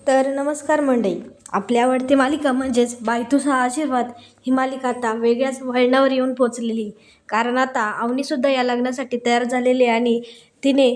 तर नमस्कार मंडळी. आपली आवडती मालिका म्हणजेच बाई तुझा आशीर्वाद ही मालिका आता वेगळ्याच वळणावर येऊन पोचलेली. कारण आता अवनीसुद्धा या लग्नासाठी तयार झालेली आहे आणि तिने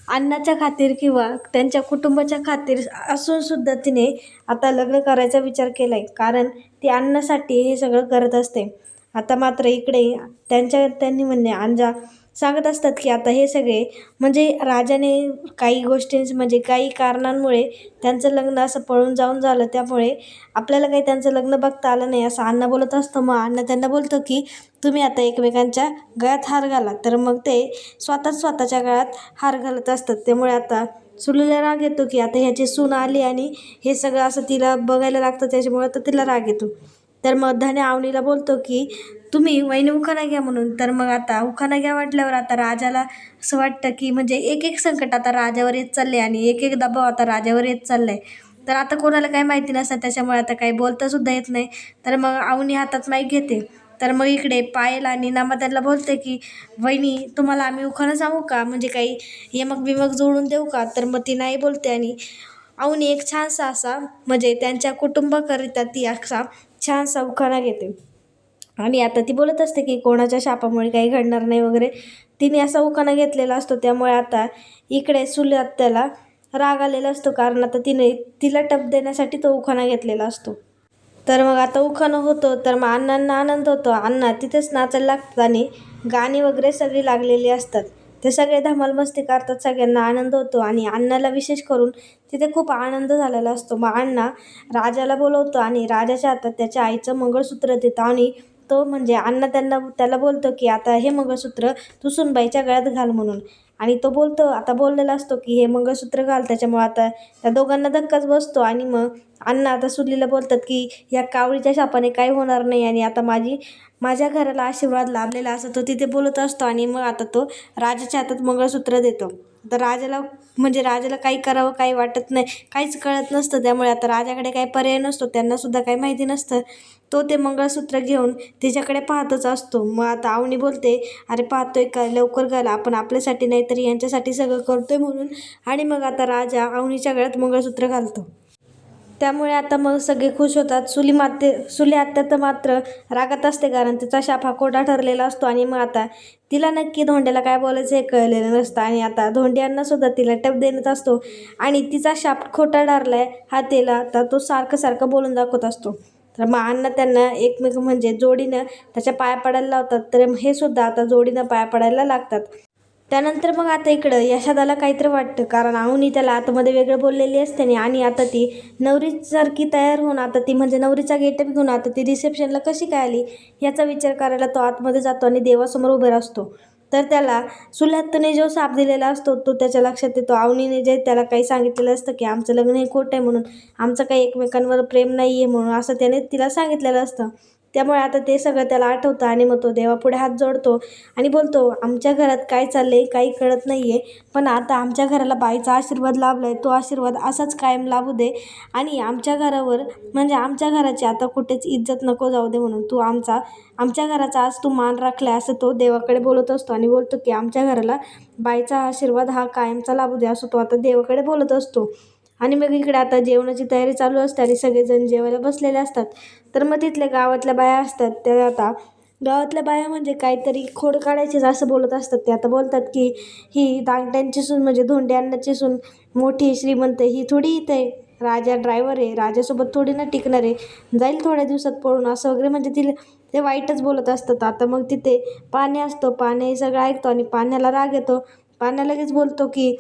अण्णाच्या खातीर किंवा त्यांच्या कुटुंबाच्या खातीर असूनसुद्धा तिने आता लग्न करायचा विचार केला आहे. कारण ती अण्णासाठी हे सगळं करत असते. आता मात्र इकडे त्यांनी म्हणणे अंजा सांगत असतात की आता हे सगळे म्हणजे राजाने काही गोष्टी म्हणजे काही कारणांमुळे त्यांचं लग्न असं पळून जाऊन झालं, त्यामुळे आपल्याला काही त्यांचं लग्न बघता आलं नाही असं अण्णा बोलत असतं. मग अण्णा त्यांना बोलतो की तुम्ही आता एकमेकांच्या गळ्यात हार घाला. तर मग ते स्वतःच्या गळ्यात हार घालत असतात. त्यामुळे आता सुलीला राग येतो की आता ह्याची सून आली आणि हे सगळं असं तिला बघायला लागतं, त्याच्यामुळे तर तिला राग येतो. तर मग धन्या अवनीला बोलतो की तुम्ही वहिनी उखाणा घ्या म्हणून. तर मग आता उखाणा घ्या म्हटल्यावर आता राजाला असं वाटतं की म्हणजे एक एक संकट आता राजावर येत चालले आणि एक एक दबाव आता राजावर येत चाललाय. तर आता कोणाला काही माहिती नसतं, त्याच्यामुळे आता काही बोलता सुद्धा येत नाही. तर मग अवनी हातात माईक घेते. तर मग इकडे पायल आणि नामा त्यांना बोलते की वहिनी तुम्हाला आम्ही उखाणा सांगू का, म्हणजे काही यमक बिमक जोडून देऊ का. तर मग ती नाही बोलते आणि अवनी एक छानसा असा म्हणजे त्यांच्या कुटुंबाकरिता ती असा छानसा उखाणा घेते. आणि आता ती बोलत असते की कोणाच्या शापामुळे काही घडणार नाही वगैरे. तिने असा उखाणा घेतलेला असतो. त्यामुळे आता इकडे सुले आत्याला राग आलेला असतो, कारण आता तिने तिला टप देण्यासाठी तो उखाणा घेतलेला असतो. तर मग आता उखाणं होतं. तर मग अण्णांना आनंद होतो. अण्णा तिथेच नाचायला लागतात आणि गाणी वगैरे सगळी लागलेली असतात. ते सगळे धमाल मस्ती करतात, सगळ्यांना आनंद होतो आणि अण्णाला विशेष करून तिथे खूप आनंद झालेला असतो. मग अण्णा राजाला बोलवतो आणि राजाच्या हातात त्याच्या आईचं मंगळसूत्र देतो आणि तो म्हणजे अण्णा त्याला बोलतो की आता हे मंगळसूत्र तू सुनबाईच्या गळ्यात घाल म्हणून. आणि तो बोलतो आता बोललेला असतो की हे मंगळसूत्र घाल. त्याच्यामुळे आता त्या दोघांना धक्काच बसतो आणि मग अण्णा आता सुलीला बोलतात की या कावळीच्या शापाने काही होणार नाही आणि आता माझ्या घराला आशीर्वाद लाभलेला असं तो तिथे बोलत असतो. आणि मग आता तो राजाच्या हातात मंगळसूत्र देतो. तर राजाला काही करावं काही वाटत नाही, काहीच कळत नसतं. त्यामुळे आता राजाकडे काही पर्याय नसतो, त्यांनासुद्धा काही माहिती नसतं. तो ते मंगळसूत्र घेऊन तिच्याकडे पाहतच असतो. मग आता अवनी बोलते अरे पाहतोय का, लवकर घाल, आपण आपल्यासाठी नाही तरी यांच्यासाठी सगळं करतोय म्हणून. आणि मग आता राजा अवनीच्या गळ्यात मंगळसूत्र घालतो. त्यामुळे आता मग सगळे खुश होतात. सुली आत्या तर मात्र रागात असते, कारण तिचा शाप हा खोटा ठरलेला असतो. आणि मग आता तिला नक्की धोंड्याला काय बोलायचं हे कळलेलं नसतं आणि आता धोंड्यांनासुद्धा तिला टप देत असतो आणि तिचा शाप खोटा ठरलाय हा तिला आता तो सारखं बोलून दाखवत असतो. तर मग अण्णा त्यांना एकमेक म्हणजे जोडीनं त्याच्या पाया पडायला लावतात. तर हे सुद्धा आता जोडीनं पाया पडायला लागतात. त्यानंतर मग आता इकडं यशादाला काहीतरी वाटतं, कारण अवनी त्याला आतमध्ये वेगळं बोललेली असते आणि आता ती नवरीसारखी तयार होऊन आता ती म्हणजे नवरीचा गेटअप घेऊन आता ती रिसेप्शनला कशी काय आली याचा विचार करायला तो आतमध्ये जातो आणि देवासमोर उभे असतो. तर त्याला सुलहत्तने जो साप दिलेला असतो तो त्याच्या लक्षात येतो. अवनीने जे त्याला काही सांगितलेलं असतं की आमचं लग्न हे खोटं आहे म्हणून, आमचं काही एकमेकांवर प्रेम नाही आहे म्हणून असं त्याने तिला सांगितलेलं असतं. त्यामुळे आता ते सगळं त्याला आठवतं आणि मग तो देवापुढे हात जोडतो आणि बोलतो आमच्या घरात काय चाललंय काही कळत नाही आहे, पण आता आमच्या घराला बाईचा आशीर्वाद लाभला आहे, तो आशीर्वाद असाच कायम लाभू दे आणि आमच्या घरावर म्हणजे आमच्या घराची आता कुठेच इज्जत नको जाऊ दे म्हणून तू आमच्या घराचा आज तू मान राखला असं तो देवाकडे बोलत असतो. आणि बोलतो की आमच्या घराला बाईचा आशीर्वाद हा कायमचा लाभू दे असं तो आता देवाकडे बोलत असतो. आणि मग इकडे आता जेवणाची तयारी चालू असते आणि सगळेजण जेवायला बसलेले असतात. तर मग तिथल्या गावातल्या बाया असतात त्या आता गावातल्या बाया म्हणजे काहीतरी खोड काढायचीच असं बोलत असतात. ते आता बोलतात की ही दांगट्यांची सून म्हणजे धोंडे अण्णाची सून मोठी श्रीमंत ही थोडी इथे राजा ड्रायव्हर आहे, राजासोबत थोडी ना टिकणार आहे, जाईल थोड्या दिवसात पळून असं वगैरे म्हणजे ते वाईटच बोलत असतात. आता मग तिथे पाणी असतो, पाणी हे सगळं ऐकतो आणि पाण्याला राग येतो. पाण्या लगेच बोलतो की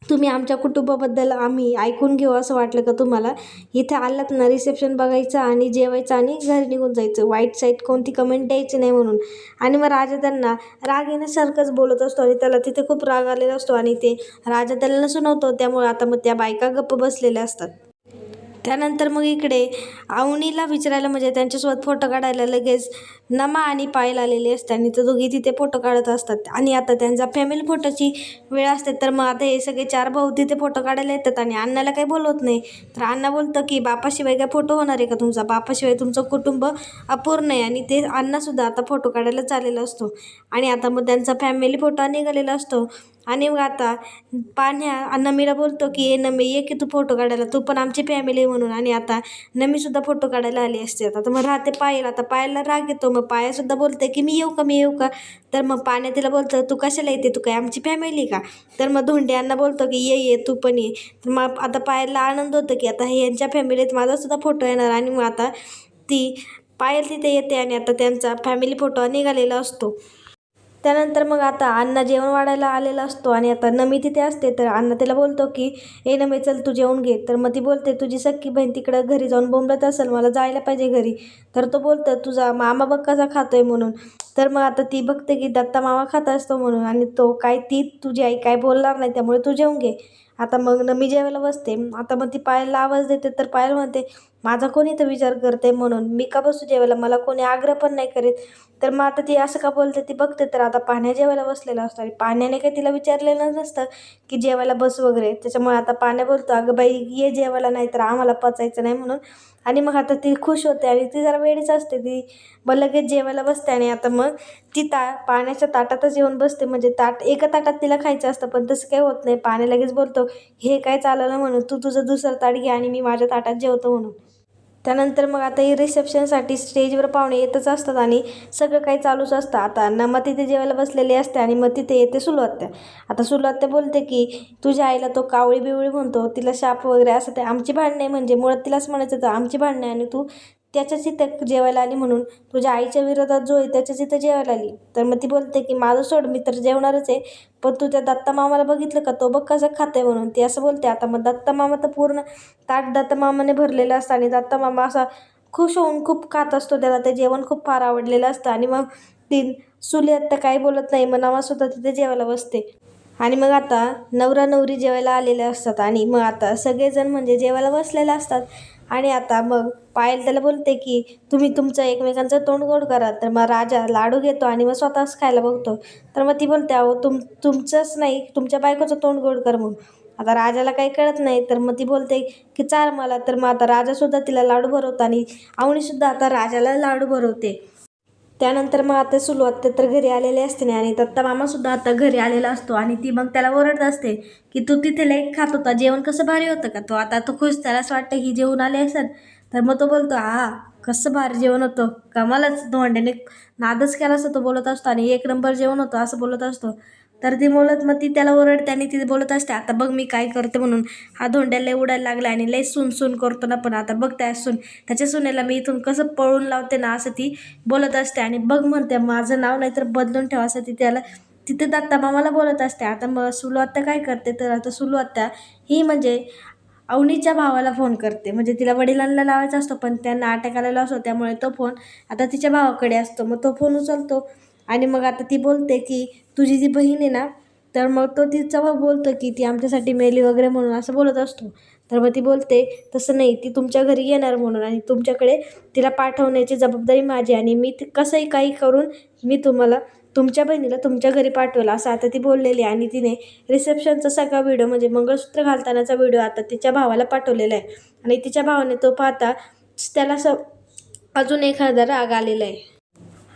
तुम्ही आमच्या कुटुंबाबद्दल आम्ही ऐकून घेऊ असं वाटलं का तुम्हाला, इथे आलात ना रिसेप्शन बघायचं आणि जेवायचं आणि घरी निघून जायचं, वाईट साईट कोणती कमेंट द्यायची नाही म्हणून. आणि मग राजा त्यांना राग येण्यासारखंच बोलत असतो आणि त्याला तिथे खूप राग आलेला असतो आणि ते राजा त्याला सुनावतो. त्यामुळे आता मग त्या बायका गप्प बसलेल्या असतात. त्यानंतर मग इकडे अवनीला विचारायला म्हणजे त्यांच्यासोबत फोटो काढायला लगेच नमा आणि पायल आलेली असते आणि ते दोघी तिथे फोटो काढत असतात आणि आता त्यांचा फॅमिली फोटोची वेळ असते. तर मग आता हे सगळे 4 भाऊ तिथे फोटो काढायला येतात आणि अण्णाला काही बोलवत नाही. तर अण्णा बोलतं की बापाशिवाय काय फोटो होणार आहे का तुमचा, बापाशिवाय तुमचं कुटुंब अपूर्ण आहे. आणि ते अण्णासुद्धा आता फोटो काढायला चाललेला असतो आणि आता मग त्यांचा फॅमिली फोटो निघालेला असतो. आणि मग आता पाण्या नमीला बोलतो की नमी ये की तू फोटो काढायला, तू पण आमची फॅमिली म्हणून. आणि आता नमीसुद्धा फोटो काढायला आली असते. आता मग राहते पायल. आता पायलला राग येतो. मग पायासुद्धा बोलते की मी येऊ का, मी येऊ का. तर मग पाण्या तिला बोलतं तू कशाला येते, तू काय आमची फॅमिली का. तर मग धोंड्यांना बोलतो की ये ये तू पण ये. तर मग आता पायलला आनंद होतो की आता यांच्या फॅमिलीत माझासुद्धा फोटो येणार. आणि मग आता ती पायल तिथे येते आणि आता त्यांचा फॅमिली फोटो निघालेला असतो. त्यानंतर मग आता अण्णा जेवण वाढायला आलेला असतो आणि आता नमी तिथे असते. तर अण्णा तिला बोलतो की ए नमी चल तू जेवून घे. तर मग ती बोलते तुझी सख्खी बहीण तिकडं घरी जाऊन बोंबलत असेल, मला जायला पाहिजे घरी. तर तो बोलतो तुझा मामा बघ कसा खातोय म्हणून. तर मग आता ती बघते की दत्ता मामा खात असतो म्हणून. आणि तो काय ती तुझी आई काय बोलणार नाही, त्यामुळे तू जेवून घे. आता मग नमी जेवायला बसते. आता मग ती पायलला आवाज देते. तर पायल म्हणते माझा कोणी तर विचार करते म्हणून मी का बसू जेवायला, मला कोणी आग्रह पण नाही करीत. तर मग आता ती असं का बोलते ती बघते. तर आता पाण्या जेवायला बसलेला असतो आणि पाण्याने काही तिला विचारलेलं नसतं की जेवायला बस वगैरे. त्याच्यामुळे आता पाण्या बोलतो अगं बाई ये जेवायला, नाही तर आम्हाला पचायचं नाही म्हणून. आणि मग आता ती खुश होते आणि ती जरा वेळीच असते. ती मग लगेच जेवायला बसते आणि आता मग ती पाण्याच्या ताटातच येऊन बसते. म्हणजे ताट एका ताटात तिला खायचं असतं, पण तसं काही होत नाही. पाण्या लगेच बोलतो हे काय चाललं म्हणून, तू तुझं दुसरं ताट घे आणि मी माझ्या ताटात जेवतो म्हणून. त्यानंतर मग आता ही रिसेप्शनसाठी स्टेजवर पाहुणे येतच असतात आणि सगळं काही चालूच असतं. आता नमा तिथे जेवायला बसलेली असते आणि मग तिथे येते सुलू-आत्या. आता सुलू-आत्या बोलते की तुझ्या आईला तो कावळी बिवळी म्हणतो, तिला शाप वगैरे असं ते आमची भांडणे, म्हणजे मुळात तिलाच म्हणायचं तर आमची भांडणे, आणि तू त्याच्याच इथं जेवायला आली म्हणून तुझ्या आईच्या विरोधात जो आहे त्याच्याच इथं जेवायला आली. तर मग ती बोलते की माझं सोड, मी तर जेवणारच आहे, पण तू त्या दत्ता मामाला बघितलं का, तो बघ कसं खाते म्हणून ती असं बोलते. आता मग दत्ता मामा तर पूर्ण ताट दत्ता मामाने भरलेलं असतं आणि दत्ता मामा असा खुश होऊन खूप खात असतो. त्याला ते जेवण खूप फार आवडलेलं असतं. आणि मग ती सुली आत्ता काही बोलत नाही. मग नवासुद्धा तिथे जेवायला बसते. आणि मग आता नवरा नवरी जेवायला आलेले असतात आणि मग आता सगळेजण म्हणजे जेवायला बसलेले असतात. आणि आता मग पायल त्याला बोलते की तुम्ही तुमचं एकमेकांचं तोंड गोड करा. तर मग राजा लाडू घेतो आणि मग स्वतःच खायला बघतो. तर मग ती बोलते अहो तुमचंच नाही, तुमच्या बायकोचं तोंड गोड कर म्हणून. आता राजाला काही कळत नाही. तर मग ती बोलते की चार मला. तर मग आता राजासुद्धा तिला लाडू भरवतो आणि अवनीसुद्धा आता राजाला लाडू भरवते. त्यानंतर मग आता सुलू-आत्या तर घरी आलेले असते नाही आणि दत्ता मामासुद्धा आता घरी आलेला असतो. आणि ती मग त्याला ओरडत असते की तू तिथे लई खात होता, जेवण कसं भारी होतं का. तो आता तो खुश, त्याला असं वाटतं ही जेवून आले असेल. तर मग तो बोलतो कसं भारी जेवण होतं, कमालच, धोंड्याने नादच केला असं तो बोलत असतो आणि एक नंबर जेवण होतं असं बोलत असतो. तर ती बोलत मग ती त्याला ओरडते आणि ती बोलत असते आता बघ मी काय करते म्हणून. हा धोंड्याला लय उडायला लागला आणि लय सून करतो ना, पण आता बघ त्याच्या सुनेला मी इथून कसं पळून लावते ना, असं ती बोलत असते. आणि बघ म्हणते माझं नाव नाहीतर बदलून ठेवा, असं ती त्याला तिथे दत्ता मामाला बोलत असते. आता मग सुलू-आत्या काय करते, तर आता सुलू-आत्या ही म्हणजे अवनीच्या भावाला फोन करते. म्हणजे तिला वडिलांना लावायचा असतो पण त्यांना अटॅक आलेला असतो, त्यामुळे तो फोन आता तिच्या भावाकडे असतो. मग तो फोन उचलतो आणि मग आता ती बोलते की तुझी जी बहीण आहे ना, तर मग तो तिचा भाऊ बोलतो की ती आमच्यासाठी मेली वगैरे म्हणून असं बोलत असतो. तर मग ती बोलते तसं नाही, ती तुमच्या घरी येणार म्हणून आणि तुमच्याकडे तिला पाठवण्याची जबाबदारी माझी, आणि मी कसंही काही करून मी तुम्हाला तुमच्या बहिणीला तुमच्या घरी पाठवलं, असं आता ती बोललेली आहे. आणि तिने रिसेप्शनचा सगळा व्हिडिओ म्हणजे मंगळसूत्र घालतानाचा व्हिडिओ आता तिच्या भावाला पाठवलेला आहे. आणि तिच्या भावाने तो पाहता त्याला अजून एखादा राग आलेला आहे.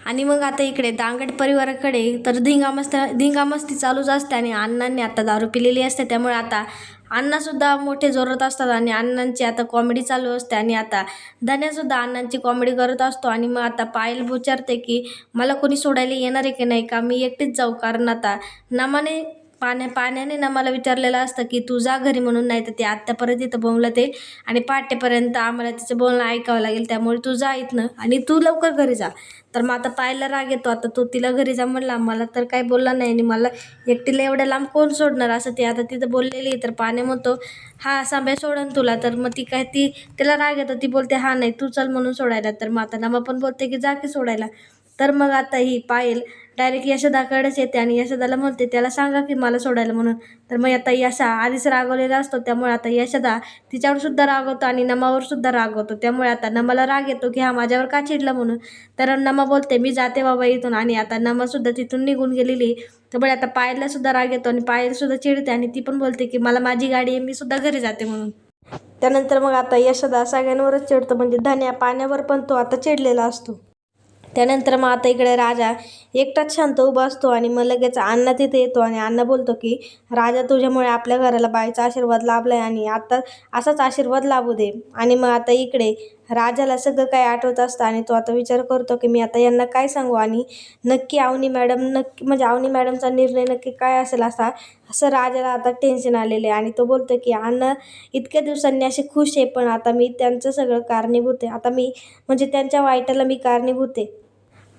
आणि मग आता इकडे दांगड परिवाराकडे तर धिंगामस्ती चालूच असते. आणि अण्णांनी आता दारू पिलेली असते, त्यामुळे आता अण्णासुद्धा मोठे जोरात असतात आणि अण्णांची आता कॉमेडी चालू असते. आणि आता धन्यासुद्धा अण्णांची कॉमेडी करत असतो. आणि मग आता पायल विचारते की मला कोणी सोडायला येणार आहे की नाही, का मी एकटीच जाऊ. कारण आता नमाने पाण्याने ना मला विचारलेलं असतं की तू जा घरी म्हणून, नाही तर ती आत्तापर्यंत इथं बोंबलत येईल आणि पहाटेपर्यंत आम्हाला तिचं बोलणं ऐकावं लागेल, त्यामुळे तू जा इथनं आणि तू लवकर घरी जा. तर मग आता पायलला राग येतो. आता तो तिला घरी जा म्हणला, मला तर काही बोलला नाही आणि मला एकटीला एवढ्या लांब कोण सोडणार, असं ती आता तिथं बोललेली. तर पाण्या म्हणतो सांभ्या सोडन तुला. तर मग तिला राग येतो. ती बोलते नाही तू चल म्हणून सोडायला. तर मग आता नमा पण बोलते की जा की सोडायला. तर मग आता ही पायल डायरेक्ट यशोदाकडेच येते आणि यशोदाला म्हणते त्याला सांगा की मला सोडायला म्हणून. तर मग आता यशा आधीच रागवलेला असतो, त्यामुळे आता यशोदा तिच्यावर सुद्धा रागवतो आणि नमावर सुद्धा रागवतो. त्यामुळे आता नमाला राग येतो की माझ्यावर का चिडला म्हणून. तर नमा बोलते मी जाते बाबा इथून. आणि आता नमासुद्धा तिथून निघून गेलेली. त्यामुळे आता पायलला सुद्धा राग येतो आणि पायल सुद्धा चिडते आणि ती पण बोलते की मला माझी गाडी आहे, मी सुद्धा घरी जाते म्हणून. त्यानंतर मग आता यशोदा सगळ्यांवरच चिडतो, म्हणजे धन्या पाण्यावर पण तो आता चिडलेला असतो. त्यानंतर मग आता इकडे राजा एकटाच शांत उभा असतो आणि मग लगेच अण्णा तिथे येतो आणि अण्णा बोलतो की राजा, तुझ्यामुळे आपल्या घराला बाईचा आशीर्वाद लाभलाय आणि आता असाच आशीर्वाद लाभू दे. आणि मग आता इकडे राजाला सगळं काय आठवत असतं आणि तो आता विचार करतो की मी आता यांना काय सांगू आणि नक्की अवनी मॅडम नक्की म्हणजे अवनी मॅडमचा निर्णय नक्की काय असेल असं राजाला आता टेन्शन आलेलं आहे. आणि तो बोलतो की अण्णा इतक्या दिवसांनी असे खुश आहे, पण आता मी त्यांचं सगळं कारणीभूत आहे. आता मी म्हणजे त्यांच्या वाईटाला मी कारणीभूत आहे.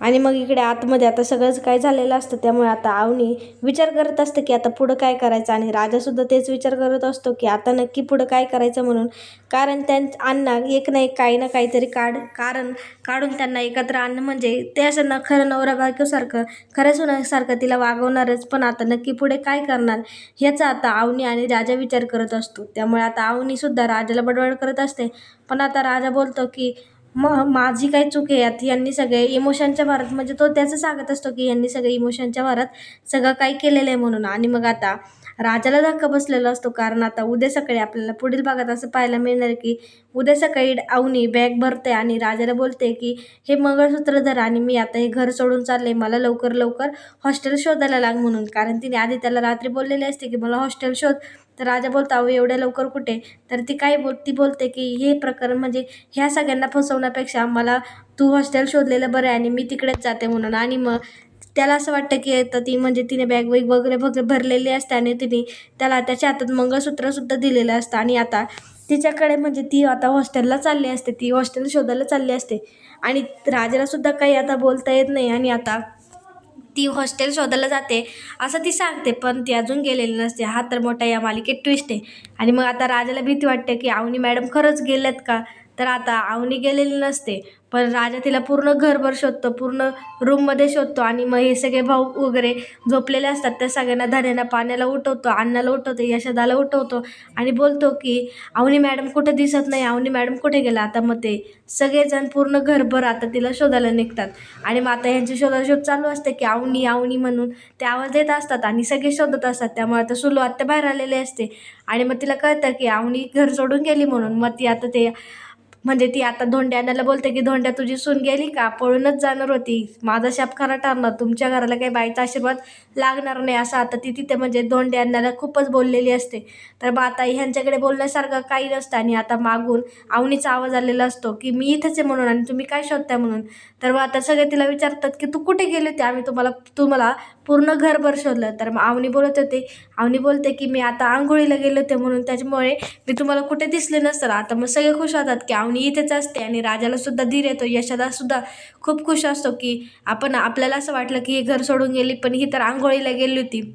आणि मग इकडे आतमध्ये आता सगळंच काय झालेलं असतं, त्यामुळे आता अवनी विचार करत असते की आता पुढं काय करायचं आणि राजासुद्धा तेच विचार करत असतो की आता नक्की पुढं काय करायचं म्हणून. कारण अण्णा एक ना एक काही ना काहीतरी कारण काढून त्यांना एकत्र आणणं म्हणजे ते असं खरं नवरा बायकोसारखं खऱ्या सुनासारखं तिला वागवणारच, पण आता नक्की पुढे काय करणार ह्याचा आता अवनी आणि राजा विचार करत असतो. त्यामुळे आता अवनीसुद्धा राजाला बडबड करत असते, पण आता राजा बोलतो की मग माझी काय चूक आहे यात, यांनी सगळे इमोशनच्या भरात म्हणजे तो त्याचं सांगत असतो की यांनी सगळे इमोशनच्या भरात सगळं काही केलेलं आहे म्हणून. आणि मग आता राजाला धक्का बसलेला असतो, कारण आता उद्या सकाळी आपल्याला पुढील भागात असं पाहायला मिळणार की उद्या सकाळी अवनी बॅग भरते आणि राजाला बोलते की हे मंगळसूत्र धर आणि मी आता हे घर सोडून चालले, मला लवकर लवकर हॉस्टेल शोधायला लाग म्हणून. कारण तिने आधी त्याला रात्री बोललेले असते की मला हॉस्टेल शोध. तर राजा बोलता अहो एवढ्या लवकर कुठे. तर ती बोलते की हे प्रकरण म्हणजे ह्या सगळ्यांना फसवण्यापेक्षा मला तू हॉस्टेल शोधलेलं बरं आहे आणि मी तिकडेच जाते म्हणून. आणि मग त्याला असं वाटतं की तर ती म्हणजे तिने बॅग वगैरे भरलेली असते आणि तिने त्याला त्याच्या हातात मंगळसूत्रसुद्धा दिलेलं असतं. आणि आता तिच्याकडे म्हणजे ती आता हॉस्टेलला चालली असते, ती हॉस्टेल शोधायला चालली असते आणि राजालासुद्धा काही आता बोलता येत नाही. आणि आता ती हॉस्टेल शोधायला जाते असं ती सांगते, पण ती अजून गेलेली नसते. हा तर मोठा या मालिकेत ट्विस्ट आहे. आणि मग आता राजाला भीती वाटते की अवनी मॅडम खरंच गेल्यात का. तर आता अवनी गेलेली नसते, पण राजा तिला पूर्ण घरभर शोधतो, पूर्ण रूममध्ये शोधतो. आणि मग हे सगळे भाऊ वगैरे झोपलेले असतात त्या सगळ्यांना धन्याला पाण्याला उठवतो, अण्णाला उठवतो, यशोदाला उठवतो आणि बोलतो की अवनी मॅडम कुठे दिसत नाही, अवनी मॅडम कुठे गेला. आता मग ते सगळेजण पूर्ण घरभर आता तिला शोधायला निघतात. आणि मग आता ह्यांची शोधाशोध चालू असते की अवनी अवनी म्हणून ते आवाज देत असतात आणि सगळे शोधत असतात. त्यामुळे आता सुलू आत्या बाहेर आलेले असते आणि मग तिला कळतं की अवनी घर सोडून गेली म्हणून. मग ती आता म्हणजे ती आता धोंड्या अण्णाला बोलते की धोंड्या तुझी सून गेली का, पळूनच जाणार होती, माझा शाप खरा ठरणार, तुमच्या घराला काही बाईचा आशीर्वाद लागणार नाही. असं आता ती तिथे म्हणजे धोंड्या अण्णाला खूपच बोललेली असते. तर मग आता ह्यांच्याकडे बोलण्यासारखं काही नसतं आणि आता मागून अवनीचा आवाज आलेला असतो की मी इथेच आहे म्हणून आणि तुम्ही काय शोधताय म्हणून. तर मग आता सगळे तिला विचारतात की तू कुठे गेले होते, आम्ही तुम्हाला पूर्ण घरभर शोधलं. तर मग अवनी बोलते की मी आता आंघोळीला गेले होते म्हणून, त्याच्यामुळे मी तुम्हाला कुठे दिसले नसतं. आता मग सगळे खुश होतात की अवनी इथेच असते आणि राजाला सुद्धा धीर येतो. यशोदा सुद्धा खूप खुश असतो की आपल्याला असं वाटलं की हे घर सोडून गेली, पण ही तर आंघोळीला गेली होती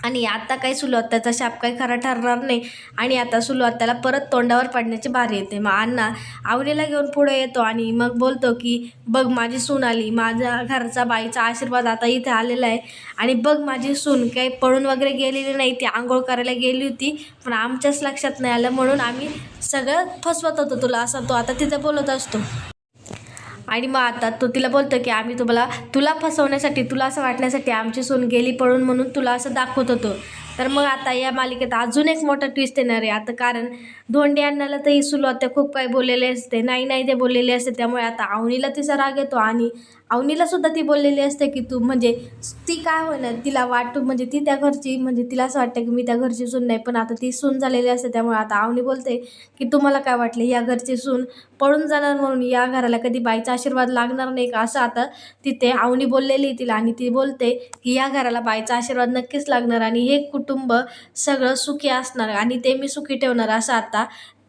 आणि आता काही सुलू आत्याचा शाप काही खरा ठरणार नाही. आणि आता सुलू आत्याला परत तोंडावर पाडण्याची बारी येते. मग अण्णा अवनीला घेऊन पुढे येतो आणि मग बोलतो की बघ माझी सून आली, माझ्या घरचा बाईचा आशीर्वाद आता इथे आलेला आहे आणि बघ माझी सून काही पळून वगैरे गेलेली नाही, ती आंघोळ करायला गेली होती, पण आमच्याच लक्षात नाही आलं म्हणून आम्ही सगळं फसवत होतो तुला, असं तो आता तिथं बोलत असतो. आणि मग आता तो तिला बोलतो की आम्ही तुला फसवण्यासाठी, तुला असं वाटण्यासाठी आमची सून गेली पळून म्हणून तुला असं दाखवत होतो. तर मग आता या मालिकेत अजून एक मोठा ट्विस्ट येणार आहे आता, कारण धोंडे अण्णाला तर ही सुलू आत्या खूप काही बोललेले असते, नाही ते बोललेले असते. त्यामुळे आता अवनीला तिचा राग येतो आणि अवनीला सुद्धा ती बोललेली असते की तू म्हणजे ती काय होणार तिला म्हणजे ती त्या घरची म्हणजे तिला असं वाटतं की मी त्या घरची सून नाही, पण आता ती सून झालेली असते. त्यामुळे आता अवनी बोलते की तुम्हाला काय वाटलं या घरची सून पळून जाणार म्हणून या घराला कधी बाईचा आशीर्वाद लागणार नाही का, असं आता तिथे अवनी बोललेली तिला. आणि ती बोलते की या घराला बाईचा आशीर्वाद नक्कीच लागणार आणि हे कुटुंब सगळं सुखी असणार आणि ते मी सुखी ठेवणार, असं आता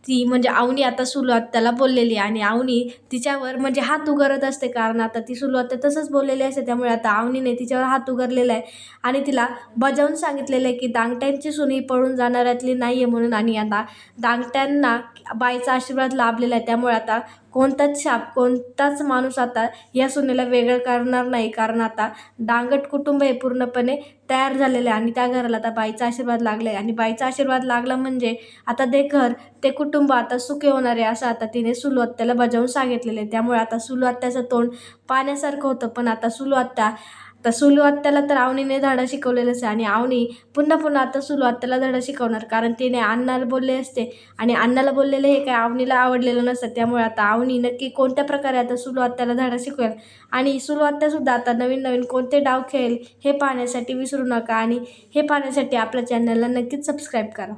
ती म्हणजे अवनी आता सुलू आत्याला बोललेली. आणि अवनी तिच्यावर म्हणजे हात उगारत असते, कारण आता ती सुलू आत्या तसंच बोललेली असते. त्यामुळे आता अवनीने तिच्यावर हात उगारलेला आहे आणि तिला बजावून सांगितलेलं आहे की दांगट्यांची सून ही पळून जाणाऱ्यातली नाही आहे म्हणून. आणि आता दांगट्यांना बाईचा आशीर्वाद लाभलेला आहे, त्यामुळे आता कोणताच माणूस आता या सुनेला वेगळं करणार नाही, कारण आता डांगट कुटुंब हे पूर्णपणे तयार झालेलं आहे आणि त्या घराला आता बाईचा आशीर्वाद लागला आहे. आणि बाईचा आशीर्वाद लागला म्हणजे आता ते कुटुंब आता सुखी होणार आहे, असं आता तिने सुलू आत्याला बजावून सांगितलेलं आहे. त्यामुळे आता सुलू आत्याचं तोंड पाण्यासारखं होतं, पण आता सुलू आत्या तर सुलू आत्याला तर आवनीने धडा शिकवलेलाच आहे आणि आवनी पुन्हा पुन्हा आता सुलू आत्याला धडा शिकवणार, कारण तिने अण्णाला बोलले असते आणि अण्णाला बोललेले हे काय आवनीला आवडलेलं नसतं. त्यामुळे आता आवनी नक्की कोणत्या प्रकारे आता सुलू आत्याला धडा शिकवेल आणि सुलू आत्यासुद्धा आता नवीन नवीन कोणते डाव खेळेल हे पाहण्यासाठी विसरू नका आणि हे पाहण्यासाठी आपल्या चॅनलला नक्कीच सबस्क्राईब करा.